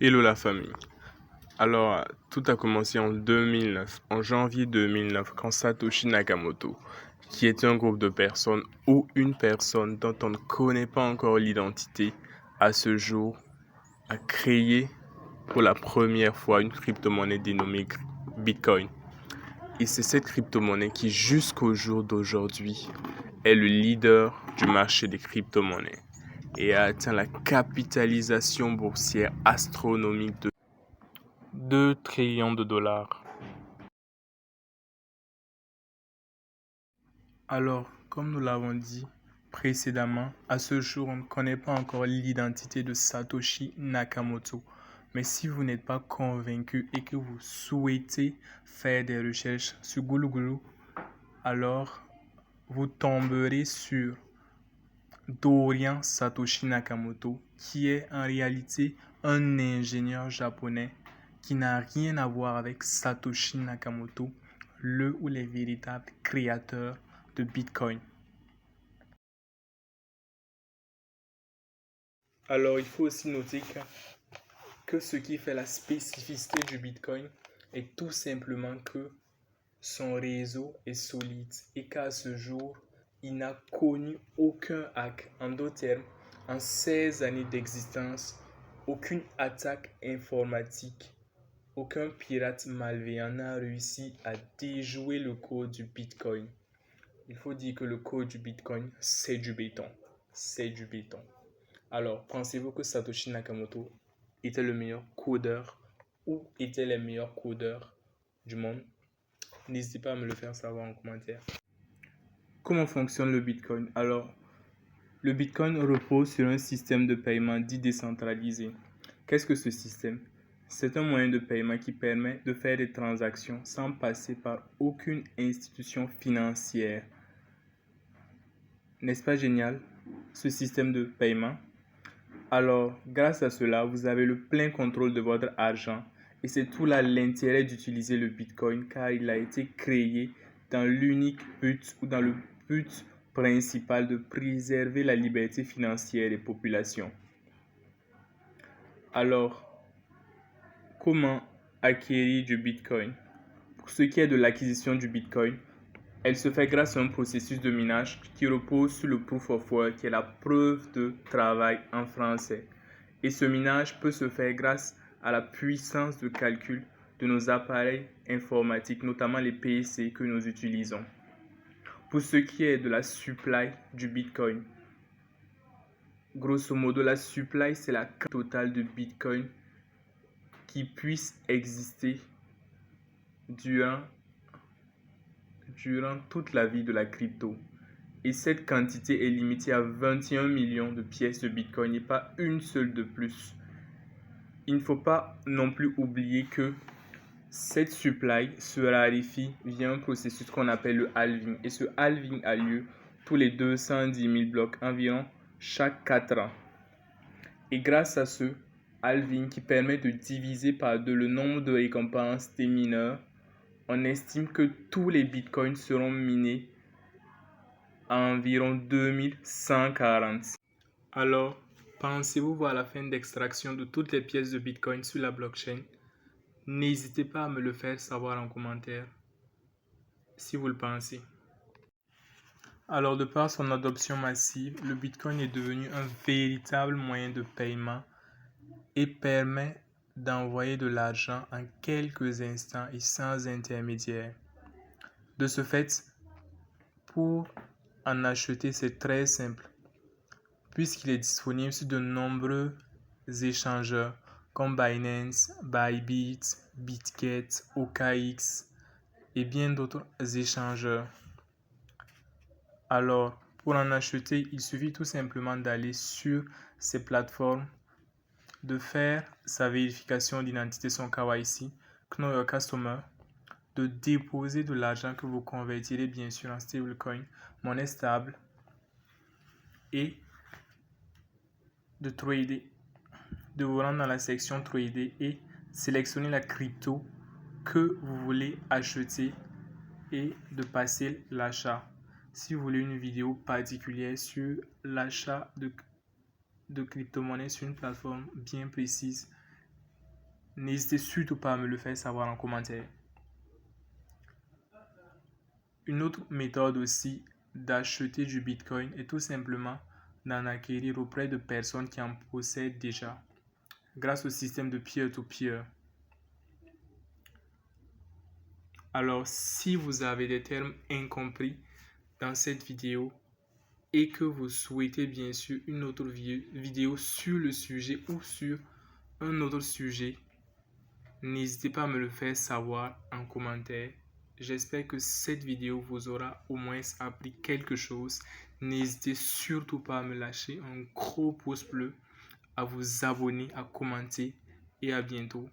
Hello la famille. Alors, tout a commencé en 2009, en janvier 2009, quand Satoshi Nakamoto, qui est un groupe de personnes ou une personne dont on ne connaît pas encore l'identité à ce jour, a créé pour la première fois une crypto-monnaie dénommée Bitcoin. Et c'est cette crypto-monnaie qui, jusqu'au jour d'aujourd'hui, est le leader du marché des crypto-monnaies et a atteint la capitalisation boursière astronomique de 2 trillions de dollars. Alors, comme nous l'avons dit précédemment, à ce jour, on ne connaît pas encore l'identité de Satoshi Nakamoto. Mais si vous n'êtes pas convaincu et que vous souhaitez faire des recherches sur Google, alors vous tomberez sur Dorian Satoshi Nakamoto, qui est en réalité un ingénieur japonais qui n'a rien à voir avec Satoshi Nakamoto, le ou les véritables créateurs de Bitcoin. Alors, il faut aussi noter que ce qui fait la spécificité du Bitcoin est tout simplement que son réseau est solide et qu'à ce jour, il n'a connu aucun hack. En d'autres termes, en 16 années d'existence, aucune attaque informatique, aucun pirate malveillant n'a réussi à déjouer le code du Bitcoin. Il faut dire que le code du Bitcoin, c'est du béton. C'est du béton. Alors, pensez-vous que Satoshi Nakamoto était le meilleur codeur ou était les meilleurs codeurs du monde? N'hésitez pas à me le faire savoir en commentaire. Comment fonctionne le Bitcoin? Alors, le Bitcoin repose sur un système de paiement dit décentralisé. Qu'est-ce que ce système? C'est un moyen de paiement qui permet de faire des transactions sans passer par aucune institution financière. N'est-ce pas génial, ce système de paiement? Alors, grâce à cela, vous avez le plein contrôle de votre argent et c'est tout là l'intérêt d'utiliser le Bitcoin car il a été créé dans l'unique but ou dans le but principal de préserver la liberté financière des populations. Alors, comment acquérir du Bitcoin? Pour ce qui est de l'acquisition du Bitcoin, elle se fait grâce à un processus de minage qui repose sur le proof of work, qui est la preuve de travail en français. Et ce minage peut se faire grâce à la puissance de calcul de nos appareils informatiques, notamment les PC que nous utilisons. Pour ce qui est de la supply du Bitcoin, grosso modo, la supply, c'est la quantité totale de Bitcoin qui puisse exister durant toute la vie de la crypto. Et cette quantité est limitée à 21 millions de pièces de Bitcoin et pas une seule de plus. Il ne faut pas non plus oublier que cette supply se raréfie via un processus qu'on appelle le halving. Et ce halving a lieu tous les 210 000 blocs, environ chaque 4 ans. Et grâce à ce halving qui permet de diviser par deux le nombre de récompenses des mineurs, on estime que tous les bitcoins seront minés à environ 2140. Alors, pensez-vous voir la fin d'extraction de toutes les pièces de bitcoin sur la blockchain? N'hésitez pas à me le faire savoir en commentaire si vous le pensez. Alors, de par son adoption massive, le bitcoin est devenu un véritable moyen de paiement et permet d'envoyer de l'argent en quelques instants et sans intermédiaire. De ce fait, pour en acheter, c'est très simple, puisqu'il est disponible sur de nombreux échangeurs comme Binance, Bybit, Bitget, OKX et bien d'autres échangeurs. Alors, pour en acheter, il suffit tout simplement d'aller sur ces plateformes, de faire sa vérification d'identité, son KYC, Know Your Customer, de déposer de l'argent que vous convertirez bien sûr en stablecoin, monnaie stable, et de trader, de vous rendre dans la section trader et sélectionner la crypto que vous voulez acheter et de passer l'achat. Si vous voulez une vidéo particulière sur l'achat de crypto-monnaies sur une plateforme bien précise, N'hésitez surtout pas à me le faire savoir en commentaire. Une autre méthode aussi d'acheter du Bitcoin est tout simplement d'en acquérir auprès de personnes qui en possèdent déjà, grâce au système de peer-to-peer. Alors, si vous avez des termes incompris dans cette vidéo et que vous souhaitez bien sûr une autre vidéo sur le sujet ou sur un autre sujet, n'hésitez pas à me le faire savoir en commentaire. J'espère que cette vidéo vous aura au moins appris quelque chose. N'hésitez surtout pas à me lâcher un gros pouce bleu, à vous abonner, à commenter et à bientôt.